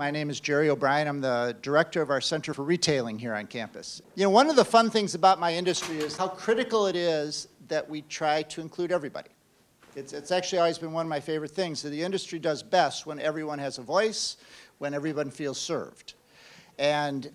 My name is Jerry O'Brien. I'm the director of our Center for Retailing here on campus. You know, one of the fun things about my industry is how critical it is that we try to include everybody. It's actually always been one of my favorite things. So the industry does best when everyone has a voice, when everyone feels served. And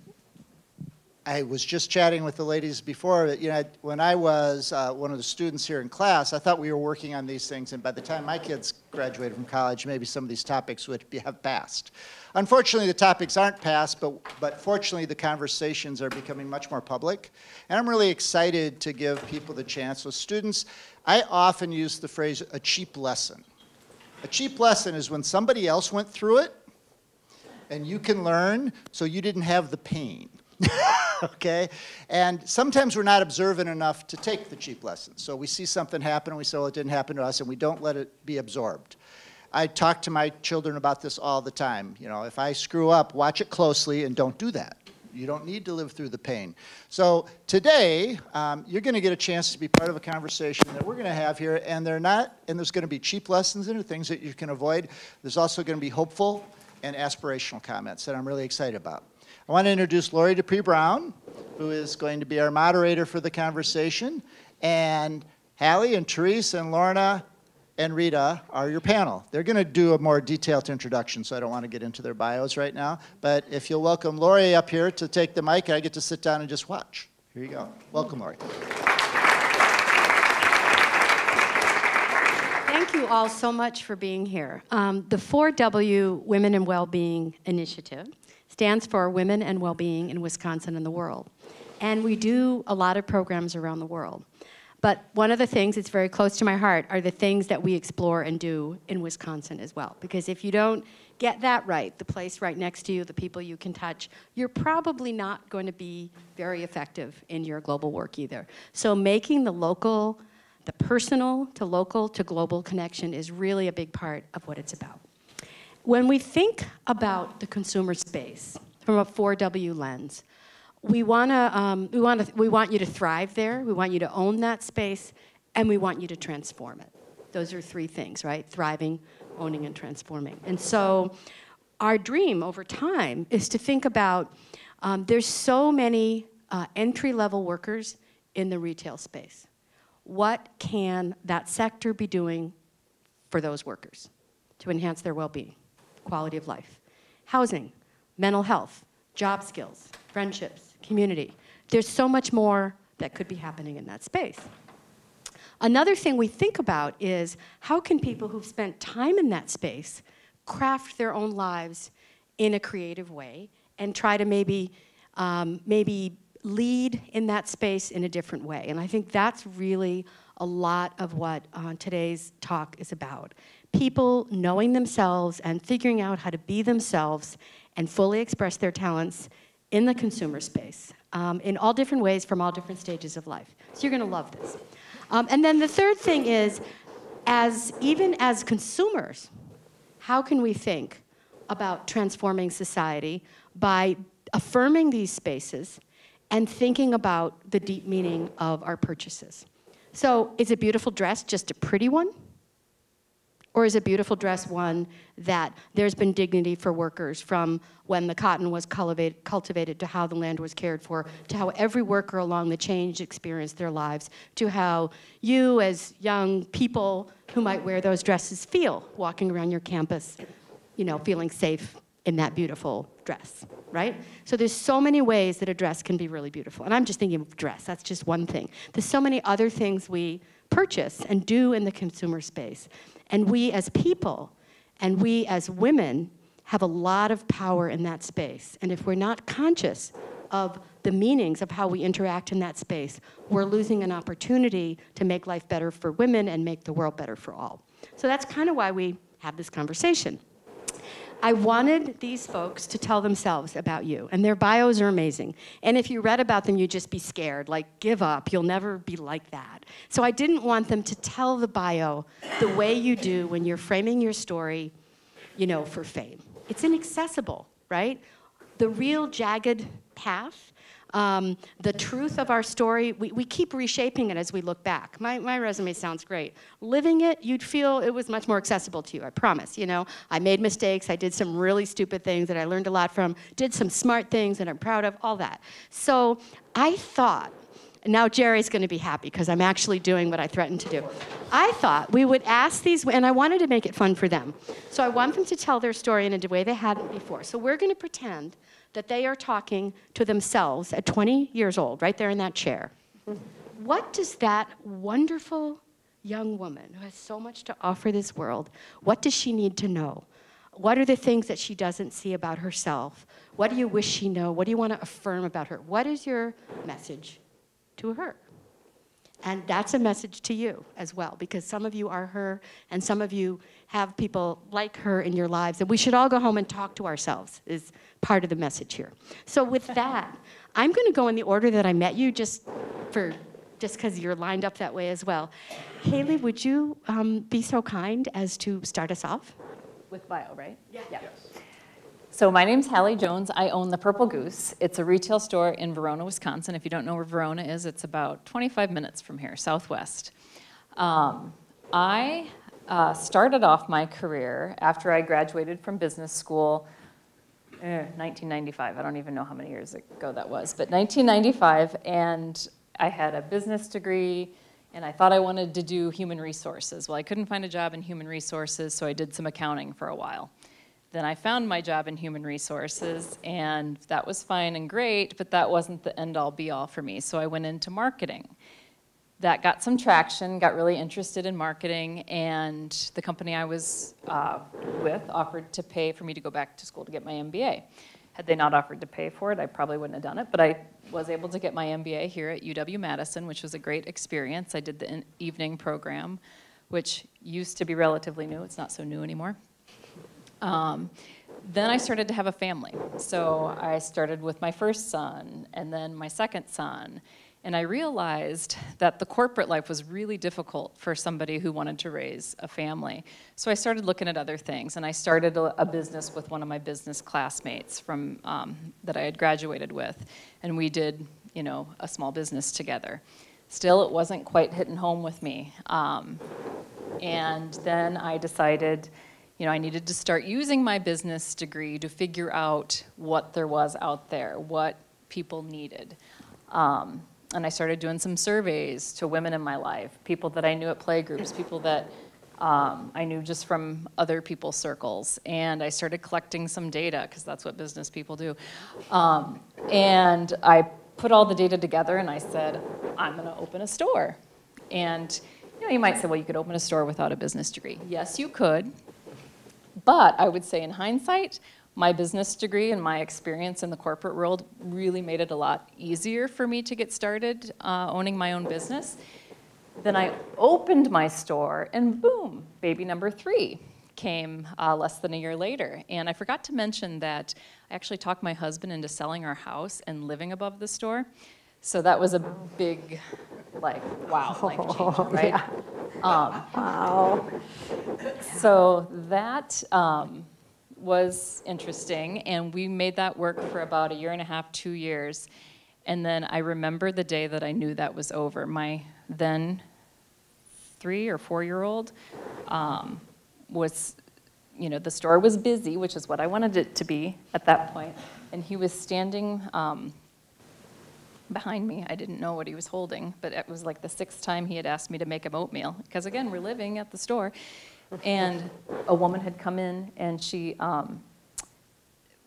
I was just chatting with the ladies before, you know, when I was one of the students here in class, I thought we were working on these things, and by the time my kids graduated from college, maybe some of these topics would have passed. Unfortunately, the topics aren't passed, but fortunately, the conversations are becoming much more public, and I'm really excited to give people the chance. So students, I often use the phrase, a cheap lesson. A cheap lesson is when somebody else went through it, and you can learn, so you didn't have the pain. Okay? And sometimes we're not observant enough to take the cheap lessons. So we see something happen and we say, well, it didn't happen to us, and we don't let it be absorbed. I talk to my children about this all the time. You know, if I screw up, watch it closely and don't do that. You don't need to live through the pain. So today, you're going to get a chance to be part of a conversation that we're going to have here, and there's going to be cheap lessons in it, things that you can avoid. There's also going to be hopeful and aspirational comments that I'm really excited about. I want to introduce Lori Dupree-Brown, who is going to be our moderator for the conversation, and Halley and Terese and Lorna and Rita are your panel. They're going to do a more detailed introduction, so I don't want to get into their bios right now, but if you'll welcome Lori up here to take the mic, I get to sit down and just watch. Here you go. Welcome, Lori. Thank you all so much for being here. The 4W Women and Wellbeing Initiative stands for Women and Wellbeing in Wisconsin and the World. And we do a lot of programs around the world. But one of the things that's very close to my heart are the things that we explore and do in Wisconsin as well. Because if you don't get that right, the place right next to you, the people you can touch, you're probably not going to be very effective in your global work either. So making the local, the personal to local to global connection is really a big part of what it's about. When we think about the consumer space from a 4W lens, we want you to thrive there, we want you to own that space, and we want you to transform it. Those are three things, right? Thriving, owning, and transforming. And so our dream over time is to think about, there's so many entry-level workers in the retail space. What can that sector be doing for those workers to enhance their well-being? Quality of life, housing, mental health, job skills, friendships, community. There's so much more that could be happening in that space. Another thing we think about is how can people who've spent time in that space craft their own lives in a creative way and try to maybe lead in that space in a different way. And I think that's really a lot of what today's talk is about. People knowing themselves and figuring out how to be themselves and fully express their talents in the consumer space in all different ways from all different stages of life. So you're going to love this. And then the third thing is, even as consumers, how can we think about transforming society by affirming these spaces and thinking about the deep meaning of our purchases? So is a beautiful dress just a pretty one? Or is a beautiful dress one that there's been dignity for workers from when the cotton was cultivated to how the land was cared for, to how every worker along the chain experienced their lives, to how you as young people who might wear those dresses feel walking around your campus, you know, feeling safe in that beautiful dress, right? So there's so many ways that a dress can be really beautiful. And I'm just thinking of dress, that's just one thing. There's so many other things we purchase and do in the consumer space. And we as people, and we as women, have a lot of power in that space. And if we're not conscious of the meanings of how we interact in that space, we're losing an opportunity to make life better for women and make the world better for all. So that's kind of why we have this conversation. I wanted these folks to tell themselves about you, and their bios are amazing. And if you read about them, you'd just be scared, like, give up, you'll never be like that. So I didn't want them to tell the bio the way you do when you're framing your story, you know, for fame. It's inaccessible, right? The real jagged path The truth of our story, we keep reshaping it as we look back. My resume sounds great. Living it, you'd feel it was much more accessible to you, I promise. You know, I made mistakes, I did some really stupid things that I learned a lot from, did some smart things that I'm proud of, all that. So I thought, now Jerry's going to be happy because I'm actually doing what I threatened to do. I thought we would ask these, and I wanted to make it fun for them. So I want them to tell their story in a way they hadn't before. So we're going to pretend that they are talking to themselves at 20 years old, right there in that chair. What does that wonderful young woman who has so much to offer this world, what does she need to know? What are the things that she doesn't see about herself? What do you wish she knew? What do you want to affirm about her? What is your message to her? And that's a message to you as well, because some of you are her, and some of you have people like her in your lives, and we should all go home and talk to ourselves, is part of the message here. So with that, I'm going to go in the order that I met you, just because you're lined up that way as well. Haley, would you be so kind as to start us off? With bio, right? Yeah. Yes. So my name's Halley Jones. I own the Purple Goose. It's a retail store in Verona, Wisconsin. If you don't know where Verona is, it's about 25 minutes from here, southwest. I started off my career after I graduated from business school, 1995. I don't even know how many years ago that was, but 1995, and I had a business degree, and I thought I wanted to do human resources. Well, I couldn't find a job in human resources, so I did some accounting for a while. Then I found my job in human resources, and that was fine and great, but that wasn't the end-all be-all for me, so I went into marketing. That got some traction, got really interested in marketing, and the company I was with offered to pay for me to go back to school to get my MBA. Had they not offered to pay for it, I probably wouldn't have done it, but I was able to get my MBA here at UW-Madison, which was a great experience. I did the evening program, which used to be relatively new. It's not so new anymore. Then I started to have a family. So I started with my first son and then my second son. And I realized that the corporate life was really difficult for somebody who wanted to raise a family. So I started looking at other things. And I started a business with one of my business classmates from that I had graduated with. And we did, you know, a small business together. Still, it wasn't quite hitting home with me. And then I decided, you know, I needed to start using my business degree to figure out what there was out there, what people needed. And I started doing some surveys to women in my life, people that I knew at playgroups, people that I knew just from other people's circles. And I started collecting some data, because that's what business people do. And I put all the data together, and I said, I'm going to open a store. And you know, you might say, well, you could open a store without a business degree. Yes, you could. But I would say in hindsight, my business degree and my experience in the corporate world really made it a lot easier for me to get started owning my own business. Then I opened my store, and boom, baby number 3 came less than a year later. And I forgot to mention that I actually talked my husband into selling our house and living above the store. So that was a big, like, wow, life change, right? Yeah. Wow. So that was interesting, and we made that work for about 1.5 years, 2 years. And then I remember the day that I knew that was over. My then 3 or 4-year-old was, you know, the store was busy, which is what I wanted it to be at that point. And he was standing behind me. I didn't know what he was holding, but it was like the 6th time he had asked me to make him oatmeal, because again, we're living at the store. And a woman had come in, and she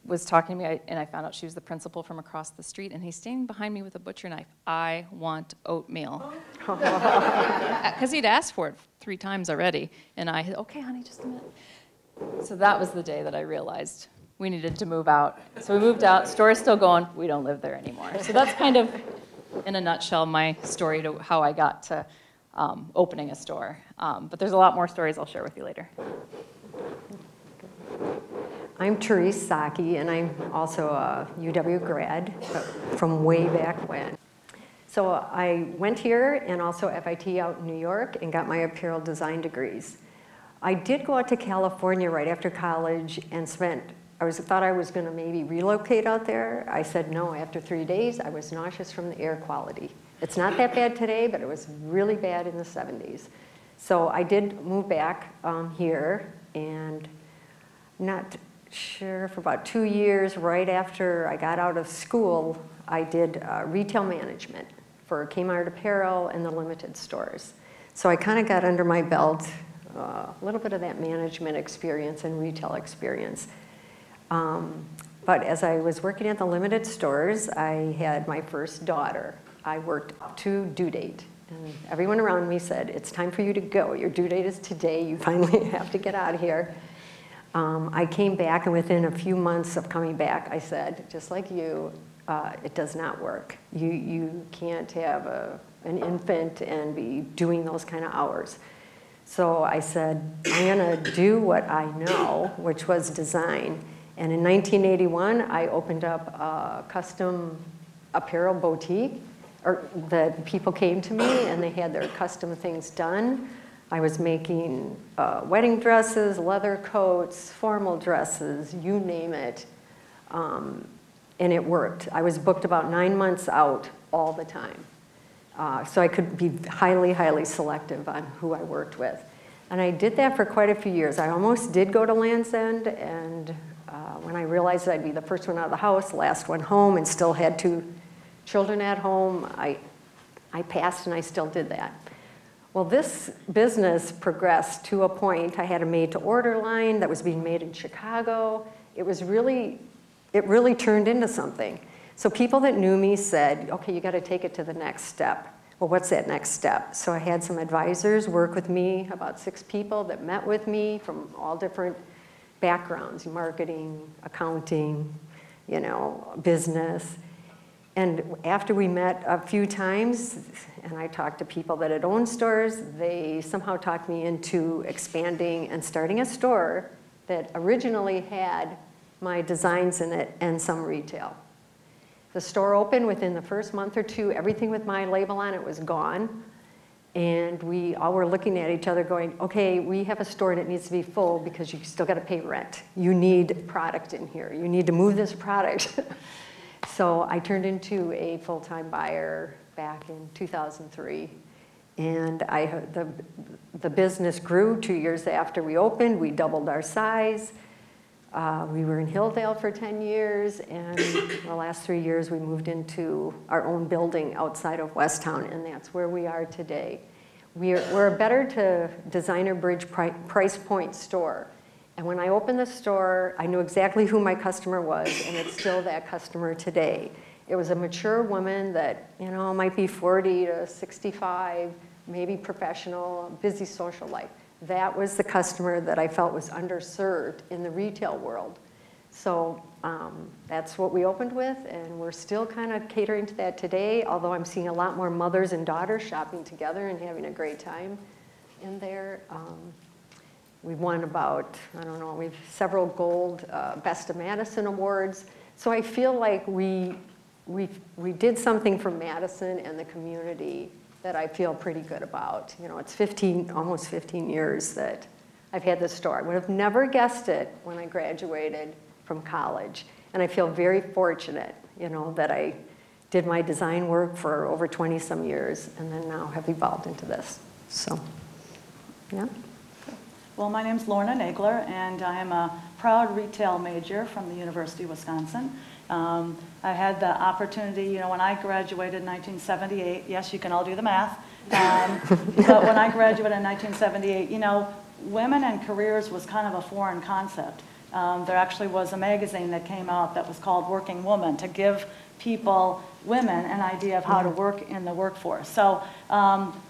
was talking to me, and I found out she was the principal from across the street, and he's standing behind me with a butcher knife. I want oatmeal. Because he'd asked for it 3 times already, and I said, okay, honey, just a minute. So that was the day that I realized we needed to move out. So we moved out, store is still going, we don't live there anymore. So that's kind of, in a nutshell, my story to how I got to opening a store. But there's a lot more stories I'll share with you later. I'm Terese Zache, and I'm also a UW grad, but from way back when. So I went here and also FIT out in New York and got my apparel design degrees. I did go out to California right after college and spent thought I was going to maybe relocate out there. I said no after 3 days. I was nauseous from the air quality. It's not that bad today, but it was really bad in the 70s. So I did move back here, and not sure, for about 2 years, right after I got out of school, I did retail management for Kmart Apparel and the limited stores. So I kind of got under my belt a little bit of that management experience and retail experience. But as I was working at the limited stores, I had my first daughter. I worked up to due date. And everyone around me said, it's time for you to go. Your due date is today. You finally have to get out of here. I came back, and within a few months of coming back, I said, just like you, it does not work. You can't have an infant and be doing those kind of hours. So I said, I'm going to do what I know, which was design. And in 1981, I opened up a custom apparel boutique. The people came to me and they had their custom things done. I was making wedding dresses, leather coats, formal dresses, you name it. And it worked. I was booked about 9 months out all the time. So I could be highly, highly selective on who I worked with. And I did that for quite a few years. I almost did go to Land's End, and when I realized that I'd be the first one out of the house, last one home, and still had 2 children at home, I passed and I still did that. Well, this business progressed to a point. I had a made-to-order line that was being made in Chicago. It really turned into something. So people that knew me said, okay, you got to take it to the next step. Well, what's that next step? So I had some advisors work with me, about 6 people that met with me from all different backgrounds, marketing, accounting, business. And after we met a few times, and I talked to people that had owned stores, they somehow talked me into expanding and starting a store that originally had my designs in it and some retail. The store opened within the first month or 2. Everything with my label on it was gone. And we all were looking at each other going, okay, we have a store and it needs to be full because you still got to pay rent. You need product in here. You need to move this product. So I turned into a full-time buyer back in 2003. And the business grew 2 years after we opened. We doubled our size. We were in Hilldale for 10 years, and the last 3 years we moved into our own building outside of Westtown, and that's where we are today. We're a better to designer bridge price point store. And when I opened the store, I knew exactly who my customer was, and it's still that customer today. It was a mature woman that, might be 40 to 65, maybe professional, busy social life. That was the customer that I felt was underserved in the retail world. So that's what we opened with, and we're still kind of catering to that today, although I'm seeing a lot more mothers and daughters shopping together and having a great time in there. We've won about, we've several gold Best of Madison awards. So I feel like we did something for Madison and the community that I feel pretty good about. It's almost 15 years that I've had this store. I would have never guessed it when I graduated from college. And I feel very fortunate, that I did my design work for over 20-some years and then now have evolved into this. So, yeah. Well, my name's Lorna Nagler, and I am a proud retail major from the University of Wisconsin. I had the opportunity, when I graduated in 1978, yes, you can all do the math, but when I graduated in 1978, women and careers was kind of a foreign concept. There actually was a magazine that came out that was called Working Woman to give women, an idea of how to work in the workforce. So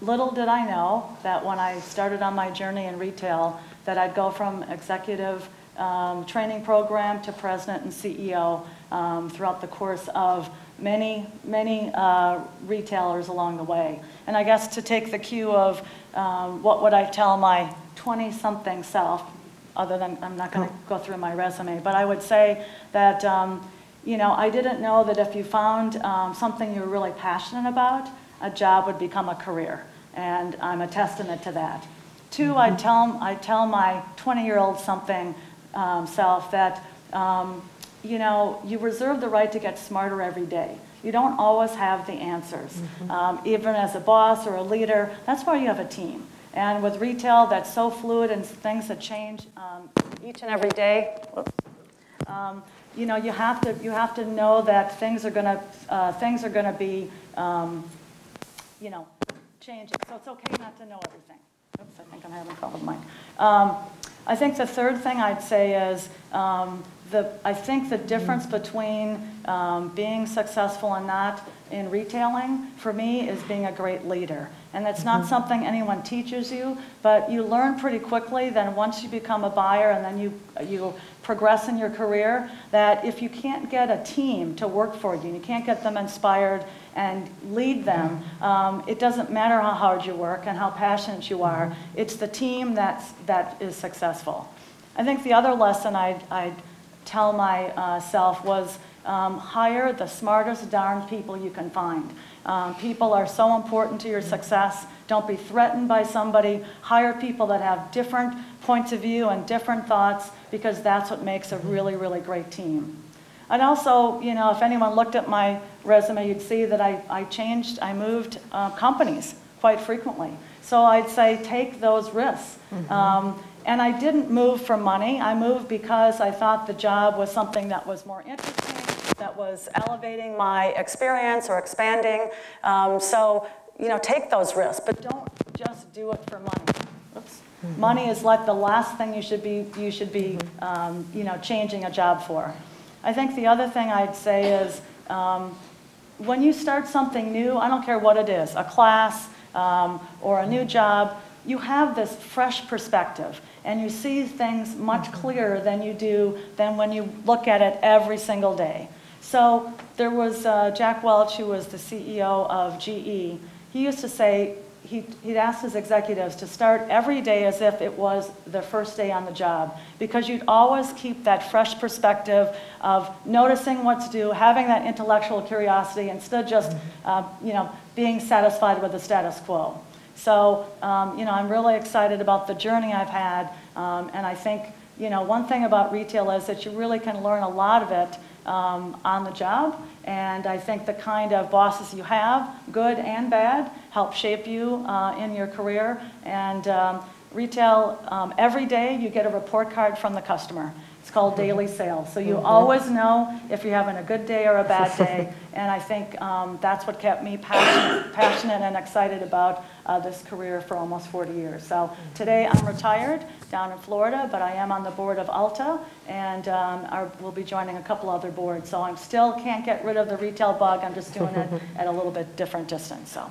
little did I know that when I started on my journey in retail, that I'd go from executive training program to president and CEO throughout the course of many retailers along the way. And I guess to take the cue of what would I tell my 20-something self, other than I'm not going to go through my resume, but I would say that I didn't know that if you found something you were really passionate about, a job would become a career, and I'm a testament to that. 2, I'd tell my 20-year-old something self that you know, you reserve the right to get smarter every day. You don't always have the answers. Even as a boss or a leader, that's why you have a team. And with retail, that's so fluid and things that change each and every day. You know, you have to know that things are gonna be, you know, changing. So it's okay not to know everything. Oops, I think I'm having trouble with the mic. I think the third thing I'd say is I think the difference between being successful and not in retailing, for me, is being a great leader. And that's not something anyone teaches you, but you learn pretty quickly then once you become a buyer and then you progress in your career, that if you can't get a team to work for you, and you can't get them inspired and lead them, it doesn't matter how hard you work and how passionate you are, it's the team that is successful. I think the other lesson I'd tell myself was hire the smartest darn people you can find. People are so important to your success. Don't be threatened by somebody. Hire people that have different points of view and different thoughts, because that's what makes a really, really great team. And also, you know, if anyone looked at my resume, you'd see that I moved companies quite frequently. So I'd say take those risks. And I didn't move for money. I moved because I thought the job was something that was more interesting, that was elevating my experience or expanding. So, you know, take those risks, but don't just do it for money. Oops. Money is like the last thing you should be you know, changing a job for. I think the other thing I'd say is when you start something new, I don't care what it is, a class or a new job, you have this fresh perspective and you see things much clearer than when you look at it every single day. So there was Jack Welch, who was the CEO of GE. He used to say, he'd ask his executives to start every day as if it was their first day on the job, because you'd always keep that fresh perspective of noticing what to do, having that intellectual curiosity, instead of just you know, being satisfied with the status quo. So you know, I'm really excited about the journey I've had, and I think, you know, one thing about retail is that you really can learn a lot of it on the job, and I think the kind of bosses you have, good and bad, help shape you in your career. And retail, every day you get a report card from the customer. It's called daily sales. So you always know if you're having a good day or a bad day, and I think that's what kept me passionate and excited about this career for almost 40 years. So today I'm retired down in Florida, but I am on the board of Ulta, and we'll be joining a couple other boards. So I still can't get rid of the retail bug. I'm just doing it at a little bit different distance. So.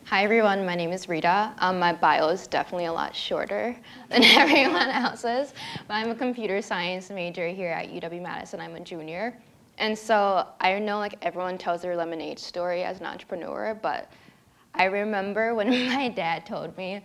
Hi everyone, my name is Rita. My bio is definitely a lot shorter than everyone else's, but I'm a computer science major here at UW-Madison. I'm a junior. And so I know like everyone tells their lemonade story as an entrepreneur, but I remember when my dad told me,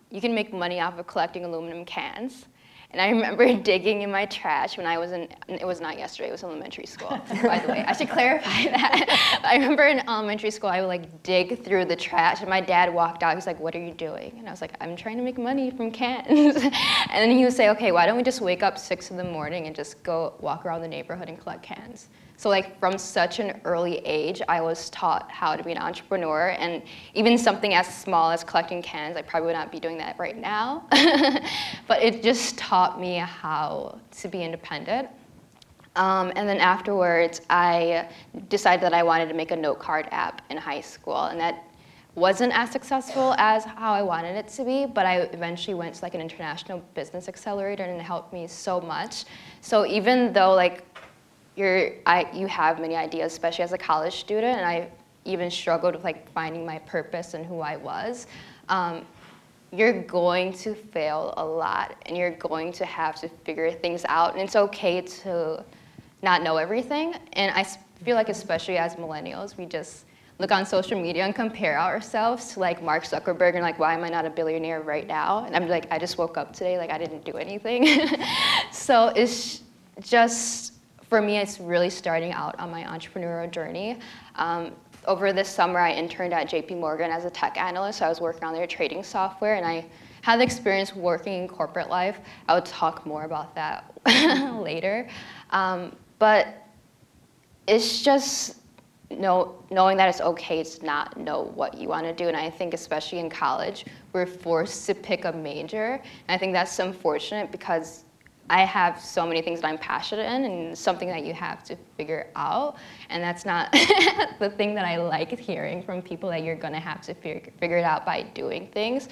you can make money off of collecting aluminum cans. And I remember digging in my trash when I was it was not yesterday, it was elementary school, by the way. I should clarify that. I remember in elementary school, I would like dig through the trash, and my dad walked out, he's like, what are you doing? And I was like, I'm trying to make money from cans. And then he would say, okay, why don't we just wake up 6 in the morning and just go walk around the neighborhood and collect cans? So like from such an early age, I was taught how to be an entrepreneur, and even something as small as collecting cans, I probably would not be doing that right now. But it just taught me how to be independent. And then afterwards, I decided that I wanted to make a note card app in high school, and that wasn't as successful as how I wanted it to be, but I eventually went to like an international business accelerator, and it helped me so much. So even though like you have many ideas, especially as a college student, and I even struggled with like finding my purpose and who I was, you're going to fail a lot, and you're going to have to figure things out, and it's okay to not know everything. And I feel like especially as millennials, we just look on social media and compare ourselves to like Mark Zuckerberg and like, why am I not a billionaire right now? And I'm like, I just woke up today, like I didn't do anything. So it's just, for me, it's really starting out on my entrepreneurial journey. Over this summer, I interned at JP Morgan as a tech analyst. So I was working on their trading software, and I had the experience working in corporate life. I would talk more about that later. But it's just knowing that it's okay to not know what you want to do. And I think especially in college, we're forced to pick a major. And I think that's unfortunate because I have so many things that I'm passionate in and something that you have to figure out. And that's not the thing that I like hearing from people, that you're going to have to figure it out by doing things.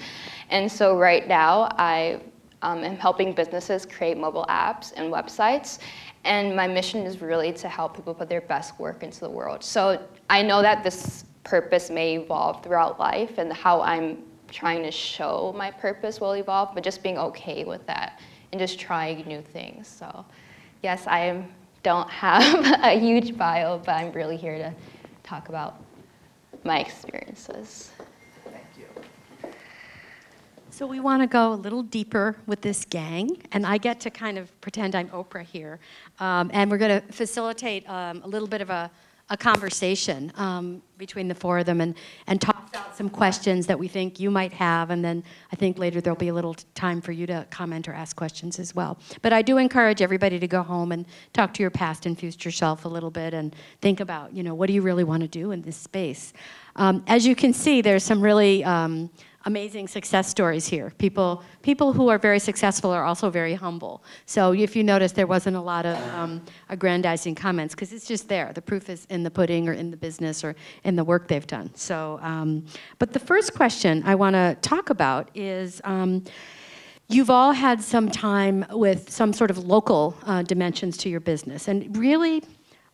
And so right now, I am helping businesses create mobile apps and websites. And my mission is really to help people put their best work into the world. So I know that this purpose may evolve throughout life, and how I'm trying to show my purpose will evolve, but just being okay with that and just trying new things. So yes, I don't have a huge bio, but I'm really here to talk about my experiences. Thank you. So we want to go a little deeper with this gang, and I get to kind of pretend I'm Oprah here, and we're going to facilitate a little bit of a conversation between the four of them and talk about some questions that we think you might have, and then I think later there'll be a little time for you to comment or ask questions as well. But I do encourage everybody to go home and talk to your past and future self a little bit and think about, what do you really want to do in this space? As you can see, there's some really amazing success stories here. People who are very successful are also very humble. So if you notice, there wasn't a lot of aggrandizing comments, because it's just there. The proof is in the pudding, or in the business, or in the work they've done. So, but the first question I want to talk about is, you've all had some time with some sort of local dimensions to your business, and really,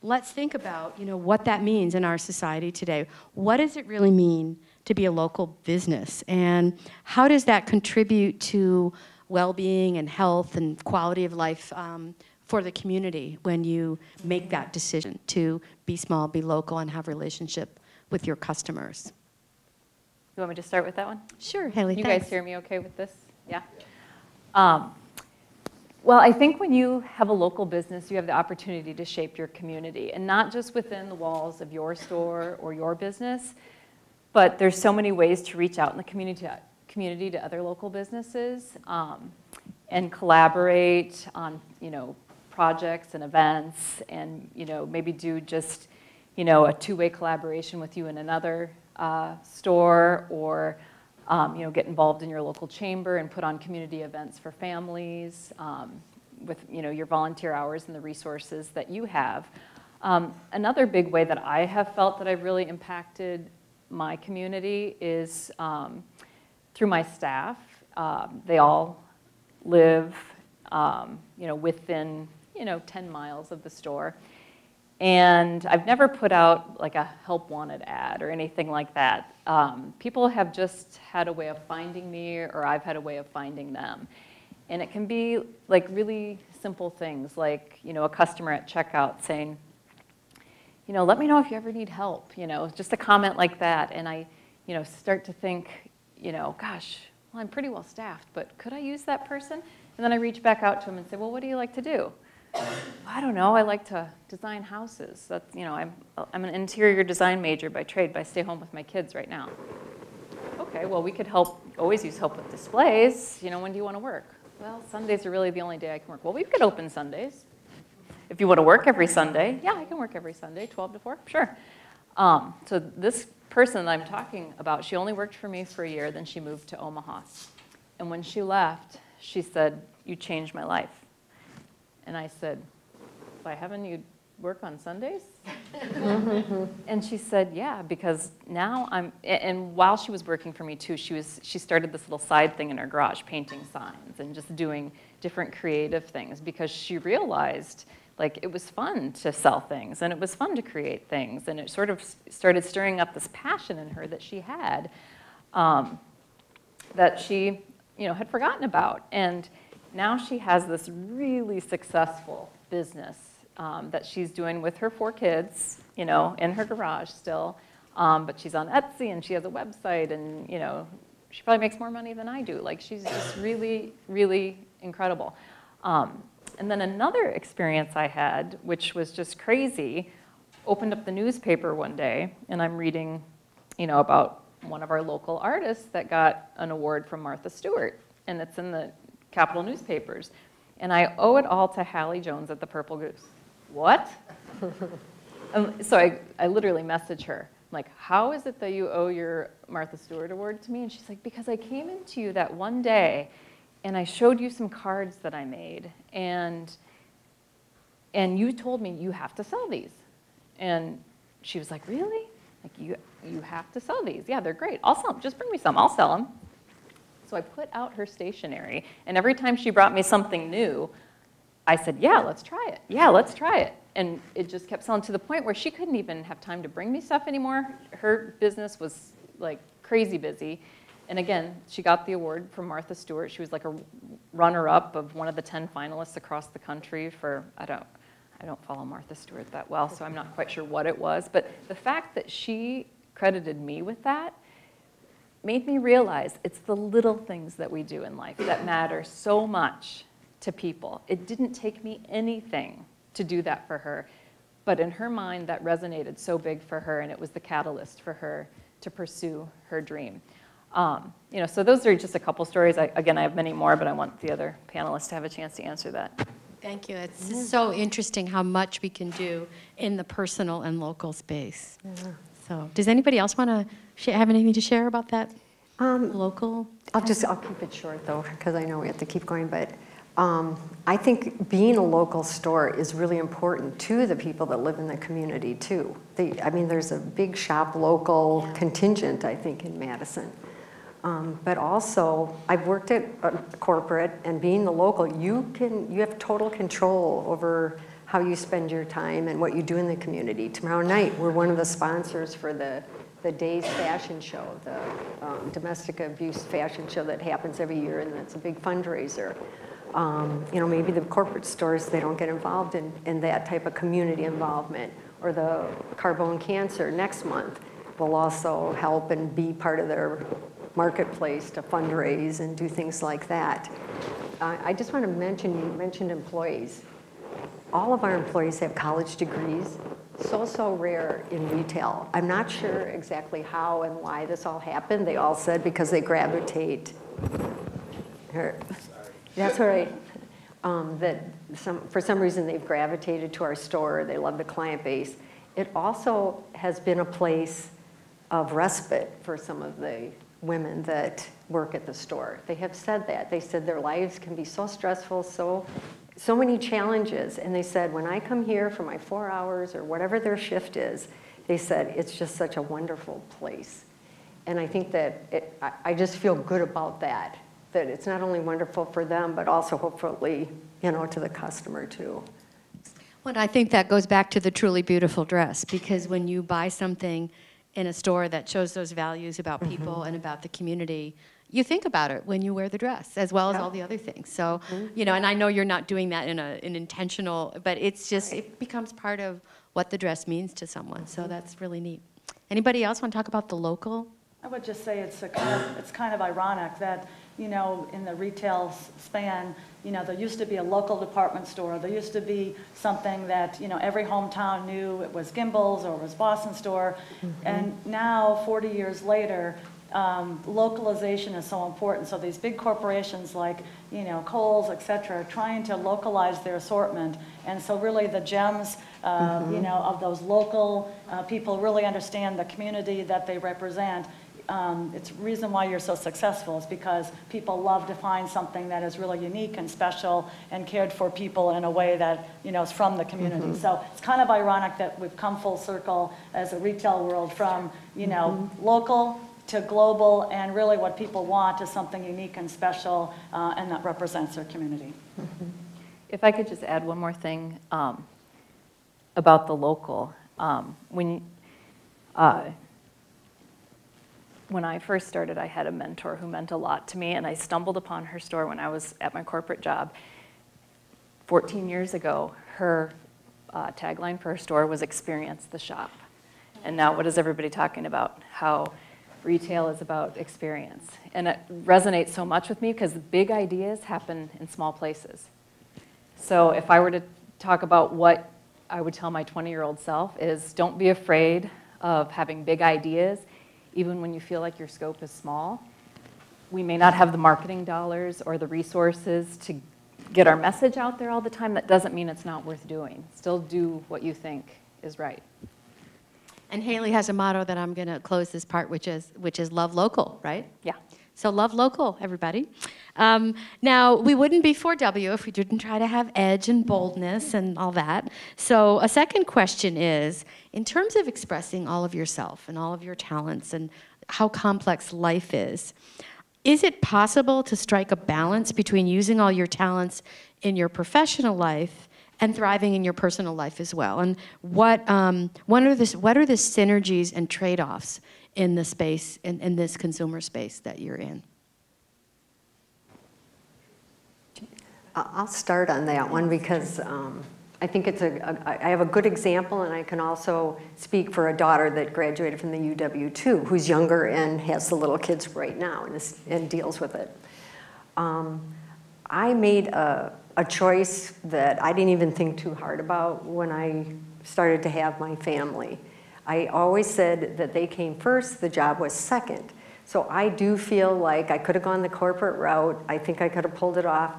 let's think about what that means in our society today. What does it really mean to be a local business, and how does that contribute to well-being and health and quality of life for the community when you make that decision to be small, be local, and have relationship with your customers? You want me to start with that one? Sure, Haley, You thanks. guys hear me okay with this? Yeah? Well, I think when you have a local business, you have the opportunity to shape your community, and not just within the walls of your store or your business, but there's so many ways to reach out in the community to other local businesses and collaborate on, projects and events, and, maybe do just, a two-way collaboration with you and another store, or, get involved in your local chamber and put on community events for families with, your volunteer hours and the resources that you have. Another big way that I have felt that I've really impacted my community is through my staff. They all live, within, 10 miles of the store. And I've never put out like a help wanted ad or anything like that. People have just had a way of finding me, or I've had a way of finding them. And it can be like really simple things, like, a customer at checkout saying, let me know if you ever need help, just a comment like that. And I, start to think, gosh, well, I'm pretty well staffed, but could I use that person? And then I reach back out to them and say, well, what do you like to do? I don't know, I like to design houses. That's, I'm an interior design major by trade, but I stay home with my kids right now. Okay, well, we could always use help with displays. When do you want to work? Well, Sundays are really the only day I can work. Well, we could open Sundays. If you want to work every Sunday, yeah, I can work every Sunday, 12 to 4, sure. So this person that I'm talking about, she only worked for me for a year, then she moved to Omaha. And when she left, she said, you changed my life. And I said, by heaven, you work on Sundays? And she said, yeah, because now and while she was working for me too, she started this little side thing in her garage, painting signs and just doing different creative things, because she realized like it was fun to sell things, and it was fun to create things, and it sort of started stirring up this passion in her that she had, that she had forgotten about. And now she has this really successful business that she's doing with her 4 kids, in her garage still, but she's on Etsy, and she has a website, and she probably makes more money than I do. Like, she's just really, really incredible. And then another experience I had, which was just crazy, opened up the newspaper one day, and I'm reading, about one of our local artists that got an award from Martha Stewart. and it's in the capital newspapers. And I owe it all to Halley Jones at the Purple Goose. What? So I literally message her, like, how is it that you owe your Martha Stewart Award to me? And she's like, because I came into you that one day and I showed you some cards that I made, and you told me you have to sell these. And she was like, really? Like, you have to sell these? Yeah, they're great. I'll sell them. Just bring me some. I'll sell them. So I put out her stationery, and every time she brought me something new, I said, yeah, let's try it. Yeah, let's try it. And it just kept selling to the point where she couldn't even have time to bring me stuff anymore. Her business was like crazy busy. And again, she got the award from Martha Stewart. She was like a runner-up of one of the 10 finalists across the country for, I don't follow Martha Stewart that well, so I'm not quite sure what it was. But the fact that she credited me with that made me realize it's the little things that we do in life that matter so much to people. It didn't take me anything to do that for her, but in her mind that resonated so big for her, and it was the catalyst for her to pursue her dream. So those are just a couple stories. Again, I have many more, but I want the other panelists to have a chance to answer that. Thank you. It's just so interesting how much we can do in the personal and local space. Yeah. So does anybody else want to have anything to share about that local? I'll keep it short though, because I know we have to keep going, but I think being a local store is really important to the people that live in the community too. There's a big shop local contingent, I think, in Madison. But also, I've worked at a corporate, and being the local, you have total control over how you spend your time and what you do in the community. Tomorrow night, we're one of the sponsors for the Days fashion show, the domestic abuse fashion show that happens every year, and that's a big fundraiser. Maybe the corporate stores, they don't get involved in that type of community involvement. Or the Carbone Cancer next month will also help and be part of their marketplace to fundraise and do things like that. I just want to mention, you mentioned employees. All of our employees have college degrees. So rare in retail. I'm not sure exactly how and why this all happened. They all said because they gravitate. That's all right. For some reason they've gravitated to our store. They love the client base. It also has been a place of respite for some of the women that work at the store. They have said that. They said their lives can be so stressful, so many challenges. And they said, when I come here for my 4 hours or whatever their shift is, they said, it's just such a wonderful place. And I think that I just feel good about that it's not only wonderful for them, but also hopefully, to the customer too. Well, I think that goes back to the truly beautiful dress, because when you buy something in a store that shows those values about people and about the community, you think about it when you wear the dress, as well as all the other things. So, and I know you're not doing that in an intentional, but it's just, it becomes part of what the dress means to someone. So that's really neat. Anybody else want to talk about the local? I would just say it's kind of ironic that, in the retail span, there used to be a local department store. There used to be something that, every hometown knew it was Gimbel's or it was Boston store. And now, 40 years later, localization is so important. So these big corporations like, Kohl's, et cetera, are trying to localize their assortment. And so really the gems, of those local people really understand the community that they represent. It's the reason why you're so successful is because people love to find something that is really unique and special and cared for people in a way that, is from the community. So it's kind of ironic that we've come full circle as a retail world from, local to global, and really what people want is something unique and special and that represents their community. If I could just add one more thing about the local. When I first started, I had a mentor who meant a lot to me, and I stumbled upon her store when I was at my corporate job. 14 years ago, her tagline for her store was "Experience the shop." And now what is everybody talking about? How retail is about experience. And it resonates so much with me because big ideas happen in small places. So if I were to talk about what I would tell my 20-year-old self is, don't be afraid of having big ideas. Even when you feel like your scope is small, we may not have the marketing dollars or the resources to get our message out there all the time. That doesn't mean it's not worth doing. Still do what you think is right. And Haley has a motto that I'm going to close this part, which is love local, right? Yeah. So love local, everybody. Now, we wouldn't be 4W if we didn't try to have edge and boldness and all that. So a second question is, in terms of expressing all of yourself and all of your talents and how complex life is it possible to strike a balance between using all your talents in your professional life and thriving in your personal life as well? And what are the synergies and trade-offs in the space, in this consumer space that you're in? I'll start on that one because I think I have a good example, and I can also speak for a daughter that graduated from the UW too, who's younger and has the little kids right now and deals with it. I made a choice that I didn't even think too hard about when I started to have my family. I always said that they came first, the job was second. So I do feel like I could have gone the corporate route. I think I could have pulled it off.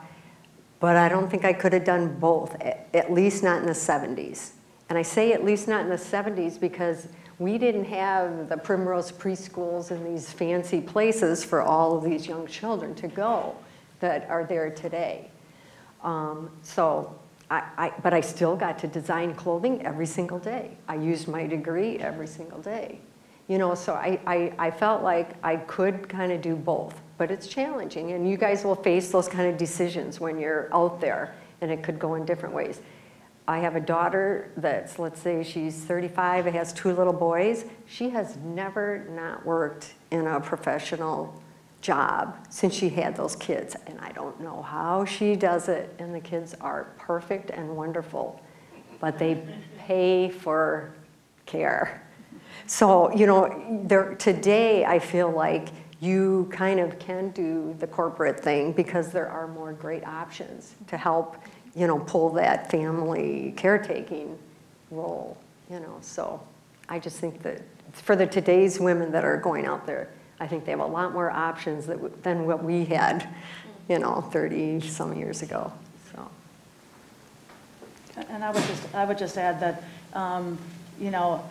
But I don't think I could have done both, at least not in the 70s. And I say at least not in the 70s because we didn't have the Primrose preschools and these fancy places for all of these young children to go that are there today. But I still got to design clothing every single day. I used my degree every single day. You know, so I felt like I could kind of do both. But it's challenging, and you guys will face those kind of decisions when you're out there, and it could go in different ways. I have a daughter that's, let's say she's 35, and has 2 little boys. She has never not worked in a professional job since she had those kids, and I don't know how she does it, and the kids are perfect and wonderful, but they pay for care. So, you know, today I feel like you kind of can do the corporate thing because there are more great options to help, you know, pull that family caretaking role, you know. So I just think that for today's women that are going out there, I think they have a lot more options than what we had, you know, 30-some years ago. So. And I would just add that, you know,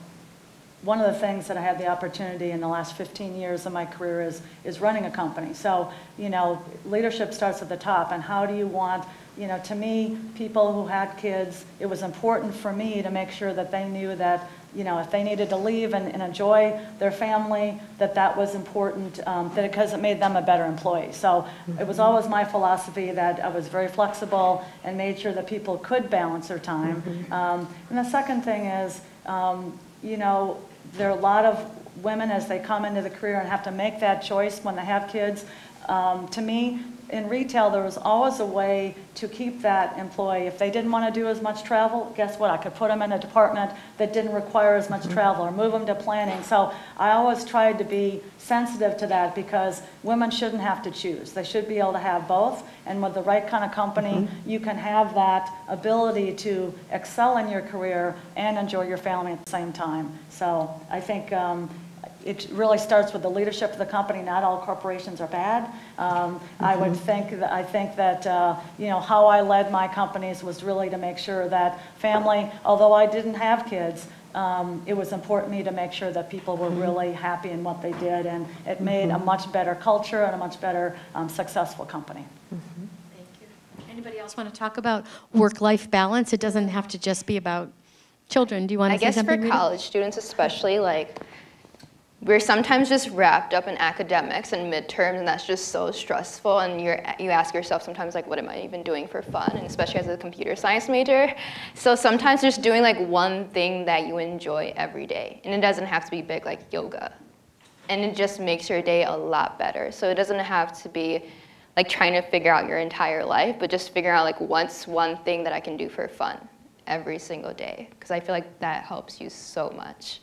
one of the things that I had the opportunity in the last 15 years of my career is running a company. So, you know, leadership starts at the top, and how do you want, you know, to me, people who had kids, it was important for me to make sure that they knew that, you know, if they needed to leave and enjoy their family, that was important, because it made them a better employee. So it was always my philosophy that I was very flexible and made sure that people could balance their time. And the second thing is, you know, there are a lot of women as they come into the career and have to make that choice when they have kids. To me, in retail, there was always a way to keep that employee. If they didn't want to do as much travel, guess what? I could put them in a department that didn't require as much travel or move them to planning. So I always tried to be sensitive to that because women shouldn't have to choose. They should be able to have both. And with the right kind of company, you can have that ability to excel in your career and enjoy your family at the same time. So I think it really starts with the leadership of the company. Not all corporations are bad. I think that you know, how I led my companies was really to make sure that family, although I didn't have kids, it was important to me to make sure that people were really happy in what they did, and it made a much better culture and a much better successful company. Thank you. Anybody else want to talk about work-life balance? It doesn't have to just be about children. Do you want to say something? I guess for college students especially, like, we're sometimes just wrapped up in academics and midterms, and that's just so stressful, and you ask yourself sometimes, like, what am I even doing for fun, and especially as a computer science major. So sometimes just doing like one thing that you enjoy every day, and it doesn't have to be big like yoga, and it just makes your day a lot better. So it doesn't have to be like trying to figure out your entire life, but just figure out like what's one thing that I can do for fun every single day, because I feel like that helps you so much.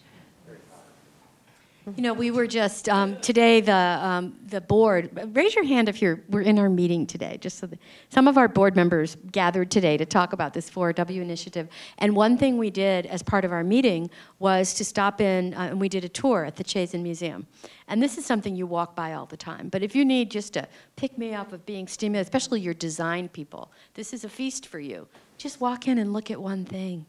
You know, we were just, today, the board, raise your hand if we're in our meeting today, just so that some of our board members gathered today to talk about this 4W initiative. And one thing we did as part of our meeting was to stop in, and we did a tour at the Chazen Museum. And this is something you walk by all the time. But if you need just a pick-me-up of being stimulated, especially your design people, this is a feast for you. Just walk in and look at one thing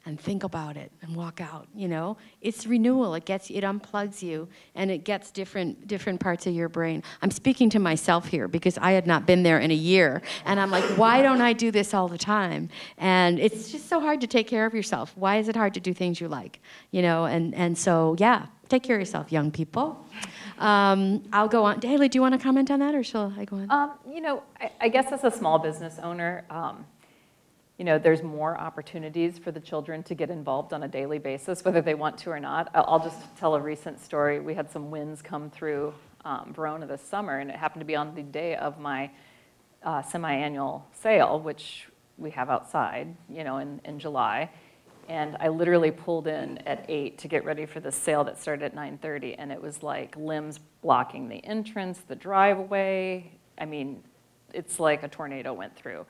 and think about it and walk out, you know? It's renewal, it unplugs you, and it gets different parts of your brain. I'm speaking to myself here because I had not been there in a year, and I'm like, why don't I do this all the time? And it's just so hard to take care of yourself. Why is it hard to do things you like, you know? And so, yeah, take care of yourself, young people. I'll go on. Haley, do you want to comment on that, or shall I go on? You know, I guess as a small business owner, you know, there's more opportunities for the children to get involved on a daily basis, whether they want to or not. I'll just tell a recent story. We had some winds come through Verona this summer, and it happened to be on the day of my semi-annual sale, which we have outside, you know, in July. And I literally pulled in at 8 to get ready for the sale that started at 9:30, and it was like limbs blocking the entrance, the driveway. I mean, it's like a tornado went through.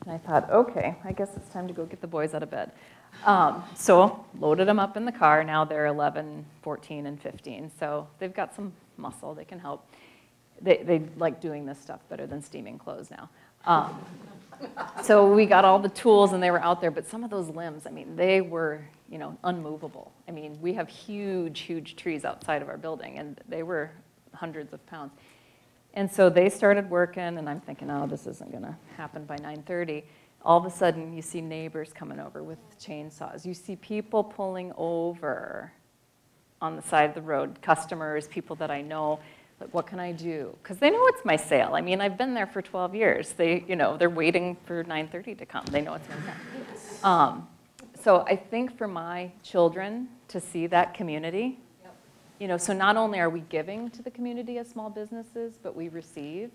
And I thought, okay, I guess it's time to go get the boys out of bed. So loaded them up in the car. Now they're 11, 14, and 15. So they've got some muscle. They can help. They like doing this stuff better than steaming clothes now. So we got all the tools, and they were out there. But some of those limbs, I mean, they were, you know, unmovable. I mean, we have huge, huge trees outside of our building, and they were hundreds of pounds. And so they started working, and I'm thinking, oh, this isn't going to happen by 9:30. All of a sudden, you see neighbors coming over with chainsaws. You see people pulling over on the side of the road, customers, people that I know. Like, what can I do? Because they know it's my sale. I mean, I've been there for 12 years. They, you know, they're waiting for 9:30 to come. They know it's my sale. So I think for my children to see that community, you know, so not only are we giving to the community as small businesses, but we receive.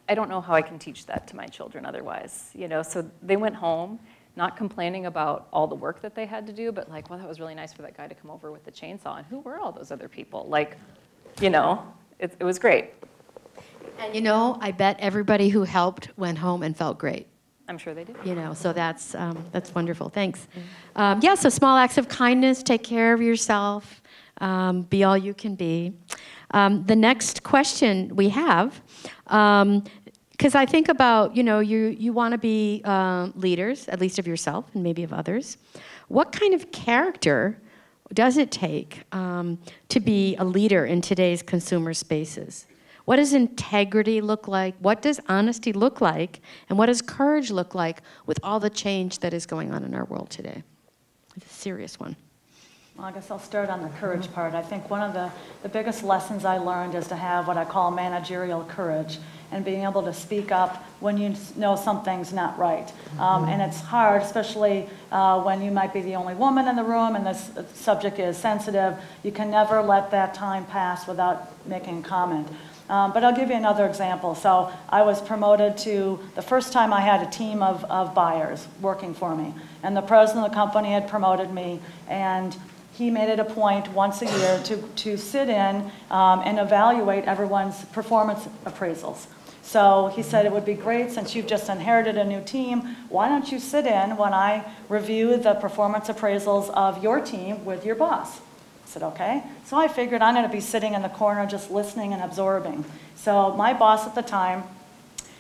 I don't know how I can teach that to my children otherwise, you know. So they went home, not complaining about all the work that they had to do, but like, well, that was really nice for that guy to come over with the chainsaw. And who were all those other people? Like, you know, it was great. And you know, I bet everybody who helped went home and felt great. I'm sure they did. You know, so that's wonderful. Thanks. Yeah, so small acts of kindness, take care of yourself. Be all you can be. The next question we have, because I think about, you know, you want to be leaders, at least of yourself and maybe of others. What kind of character does it take to be a leader in today's consumer spaces? What does integrity look like? What does honesty look like? And what does courage look like with all the change that is going on in our world today? It's a serious one. Well, I guess I'll start on the courage part. I think one of the biggest lessons I learned is to have what I call managerial courage and being able to speak up when you know something's not right. And it's hard, especially when you might be the only woman in the room and this subject is sensitive. You can never let that time pass without making a comment. But I'll give you another example. So I was promoted to, the first time I had a team of buyers working for me. And the president of the company had promoted me, and he made it a point once a year to sit in and evaluate everyone's performance appraisals. So he said, it would be great, since you've just inherited a new team, why don't you sit in when I review the performance appraisals of your team with your boss? I said, okay. So I figured I'm going to be sitting in the corner just listening and absorbing. So my boss at the time,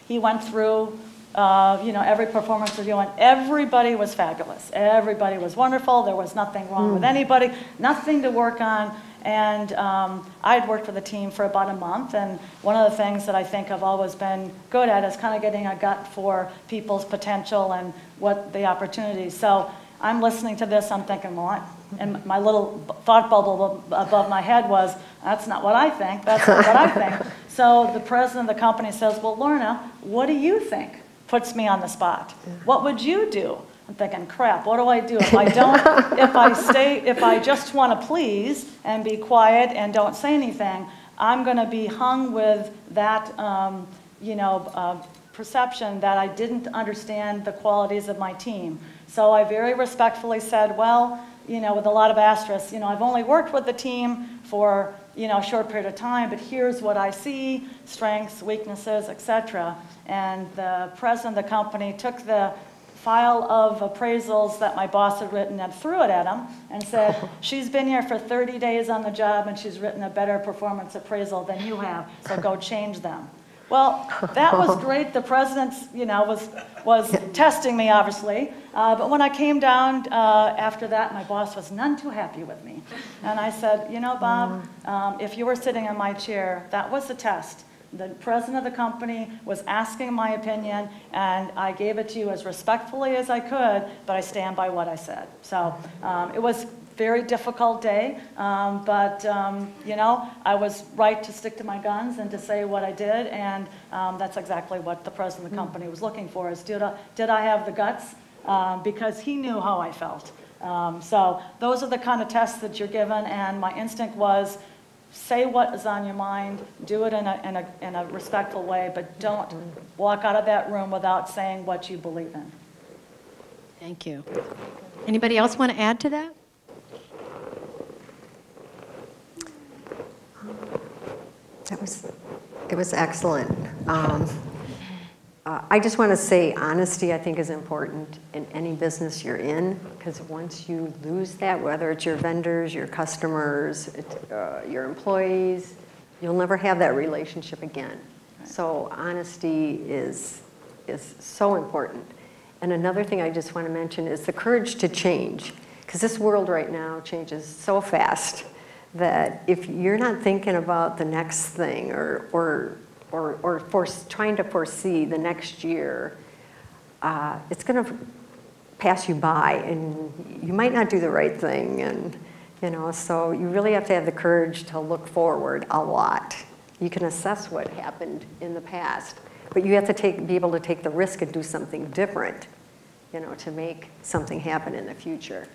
he went through you know, every performance review, and everybody was fabulous. Everybody was wonderful. There was nothing wrong with anybody, nothing to work on. And I had worked with the team for about a month, and one of the things that I think I've always been good at is kind of getting a gut for people's potential and what the opportunities. So I'm listening to this, I'm thinking, well, and my little thought bubble above my head was, that's not what I think, that's not what I think. So the president of the company says, well, Lorna, what do you think? Puts me on the spot. What would you do? I'm thinking, crap, what do I do if I don't, if I just want to please and be quiet and don't say anything, I'm going to be hung with that, you know, perception that I didn't understand the qualities of my team. So I very respectfully said, well, with a lot of asterisks, I've only worked with the team for, a short period of time, but here's what I see, strengths, weaknesses, etc. And the president of the company took the file of appraisals that my boss had written and threw it at him and said, she's been here for 30 days on the job and she's written a better performance appraisal than you have, so go change them. Well, that was great. The president, was testing me, obviously. But when I came down after that, my boss was none too happy with me. And I said, Bob, if you were sitting in my chair, that was the test. The president of the company was asking my opinion, and I gave it to you as respectfully as I could, but I stand by what I said. So it was a very difficult day, but I was right to stick to my guns and to say what I did, and that's exactly what the president of the company was looking for, is did I have the guts? Because he knew how I felt. So those are the kind of tests that you're given, and my instinct was, say what is on your mind, do it in a respectful way, but don't walk out of that room without saying what you believe in. Thank you. Anybody else want to add to that? It was excellent. I just want to say honesty, I think, is important in any business you're in, because once you lose that, whether it's your vendors, your customers, your employees, you'll never have that relationship again. So honesty is so important. And another thing I just want to mention is the courage to change, because this world right now changes so fast that if you're not thinking about the next thing or trying to foresee the next year, it's going to pass you by, and you might not do the right thing, and so you really have to have the courage to look forward a lot. You can assess what happened in the past, but you have to be able to take the risk and do something different, to make something happen in the future.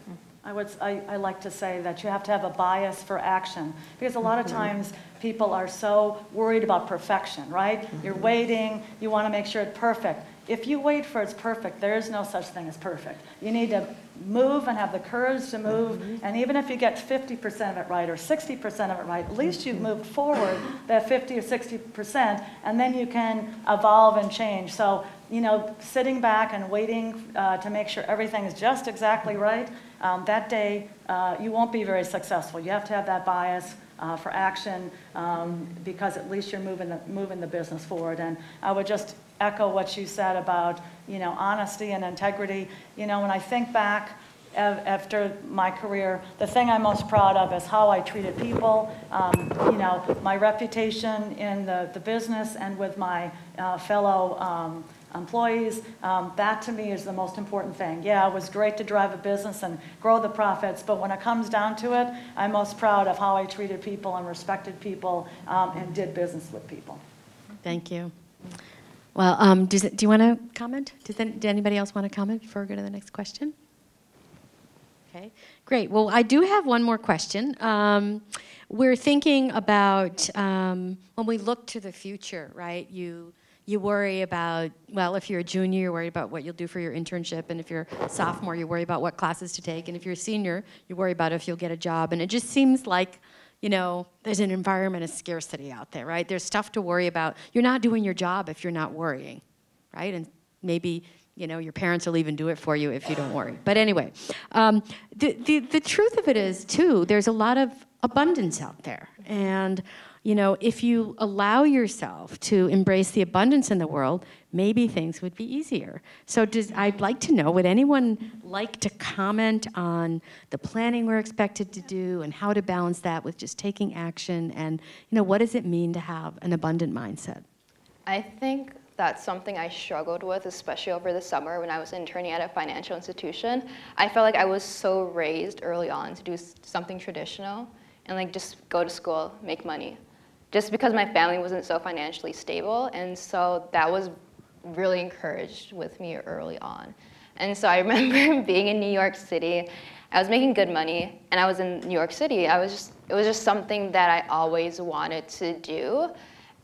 I like to say that you have to have a bias for action, because a lot of times people are so worried about perfection, right? You're waiting, you want to make sure it's perfect. If you wait for it's perfect, there is no such thing as perfect. You need to move and have the courage to move, and even if you get 50% of it right or 60% of it right, at least you've moved forward that 50 or 60%, and then you can evolve and change. So, sitting back and waiting to make sure everything is just exactly right, that day you won't be very successful. You have to have that bias for action, because at least you're moving the business forward. And I would just echo what you said about honesty and integrity. When I think back after my career, the thing I'm most proud of is how I treated people. My reputation in the business and with my fellow employees, that to me is the most important thing. Yeah, it was great to drive a business and grow the profits, but when it comes down to it, I'm most proud of how I treated people and respected people and did business with people. Thank you. Well, do you want to comment? Does anybody else want to comment before we go to the next question? Okay, great. Well, I do have one more question. We're thinking about when we look to the future, right? You worry about, well, if you're a junior, you're worried about what you'll do for your internship, and if you're a sophomore, you worry about what classes to take, and if you're a senior, you worry about if you'll get a job. And it just seems like, there's an environment of scarcity out there, right? There's stuff to worry about. You're not doing your job if you're not worrying, right? And maybe, your parents will even do it for you if you don't worry. But anyway, the truth of it is, too, there's a lot of abundance out there. And if you allow yourself to embrace the abundance in the world, maybe things would be easier. So I'd like to know, would anyone like to comment on the planning we're expected to do and how to balance that with just taking action? And, what does it mean to have an abundant mindset? I think that's something I struggled with, especially over the summer when I was interning at a financial institution. I felt like I was so raised early on to do something traditional and just go to school, make money, just because my family wasn't so financially stable. And so that was really encouraged with me early on. And so I remember being in New York City. I was making good money, and I was in New York City. It was just something that I always wanted to do.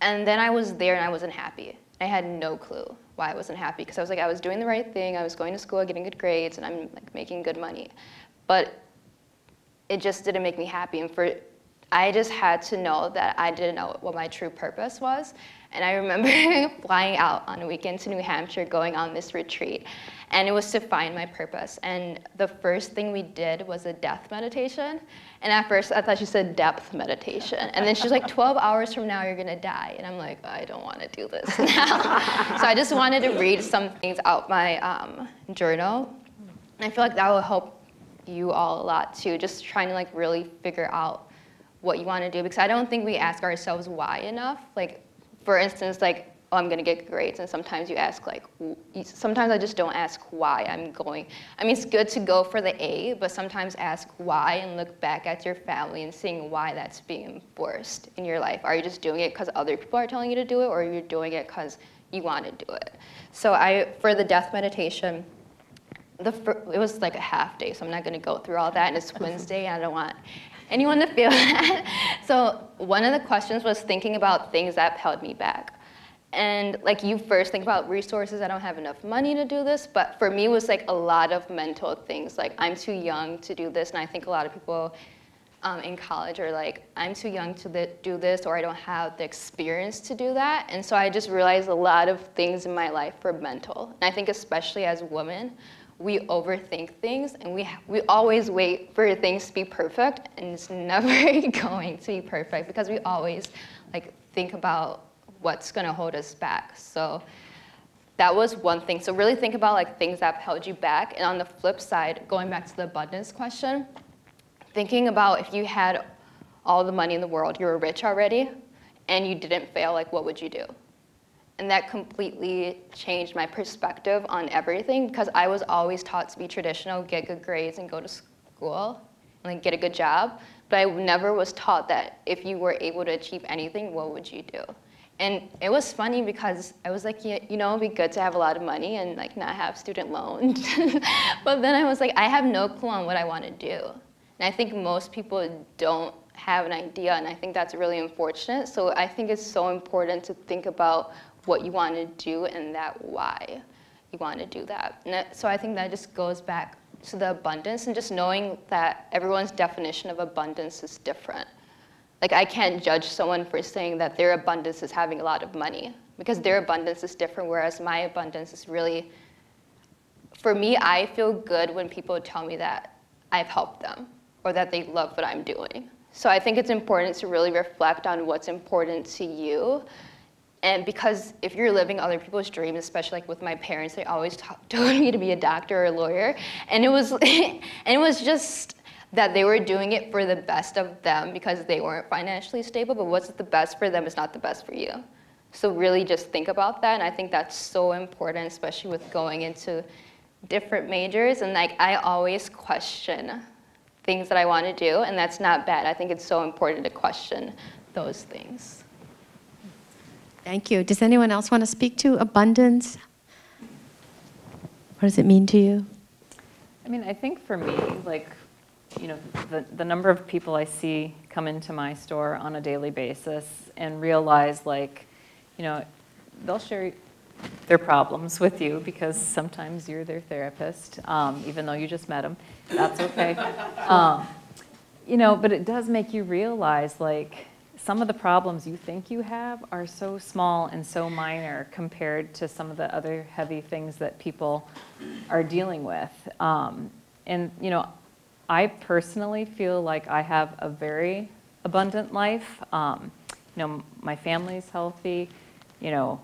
And then I was there and I wasn't happy. I had no clue why I wasn't happy, because I was I was doing the right thing. I was going to school, getting good grades, and I'm making good money. But it just didn't make me happy. And I just had to know that I didn't know what my true purpose was. And I remember flying out on a weekend to New Hampshire, going on this retreat, and it was to find my purpose. And the first thing we did was a death meditation. And at first, I thought she said depth meditation. And then she's like, 12 hours from now, you're gonna die. And I'm like, I don't wanna do this now. So I just wanted to read some things out my journal. And I feel like that will help you all a lot too, just trying to like really figure out what you wanna do. Because I don't think we ask ourselves why enough. Like, for instance, like, oh, I'm gonna get grades, and sometimes you ask like, sometimes I just don't ask why I'm going. I mean, it's good to go for the A, but sometimes ask why and look back at your family and seeing why that's being enforced in your life. Are you just doing it because other people are telling you to do it, or are you doing it because you want to do it? So for the death meditation, it was like a half day, so I'm not gonna go through all that, and it's Wednesday, and I don't want anyone to feel that. So one of the questions was thinking about things that held me back. And like you first think about resources, I don't have enough money to do this, but for me it was like a lot of mental things, like I'm too young to do this, and I think a lot of people in college are like, I'm too young to do this, or I don't have the experience to do that. And so I just realized a lot of things in my life were mental. And I think especially as women, we overthink things, and we always wait for things to be perfect, and it's never going to be perfect because we always like think about what's gonna hold us back. So that was one thing. So really think about like things that held you back. And on the flip side, going back to the abundance question, thinking about if you had all the money in the world, you were rich already, and you didn't fail, like what would you do? And that completely changed my perspective on everything, because I was always taught to be traditional, get good grades and go to school, and like get a good job. But I never was taught that if you were able to achieve anything, what would you do? And it was funny because I was like, you know, it'd be good to have a lot of money and like not have student loans. But then I was like, I have no clue on what I want to do. And I think most people don't have an idea, and I think that's really unfortunate. So I think it's so important to think about what you want to do and that why you want to do that. And so I think that just goes back to the abundance and just knowing that everyone's definition of abundance is different. Like I can't judge someone for saying that their abundance is having a lot of money, because their abundance is different, whereas my abundance is really, for me, I feel good when people tell me that I've helped them or that they love what I'm doing. So I think it's important to really reflect on what's important to you. And because if you're living other people's dreams, especially like with my parents, they always told me to be a doctor or a lawyer. And it was just that they were doing it for the best of them because they weren't financially stable, but what's the best for them is not the best for you. So really just think about that, and I think that's so important, especially with going into different majors. And like I always question things that I want to do, and that's not bad. I think it's so important to question those things. Thank you. Does anyone else want to speak to abundance? What does it mean to you? I mean, I think for me, like, you know, the number of people I see come into my store on a daily basis and realize, like, you know, they'll share their problems with you because sometimes you're their therapist, even though you just met them. That's okay. You know, but it does make you realize, like, some of the problems you think you have are so small and so minor compared to some of the other heavy things that people are dealing with. And, you know, I personally feel like I have a very abundant life. You know, my family's healthy. You know,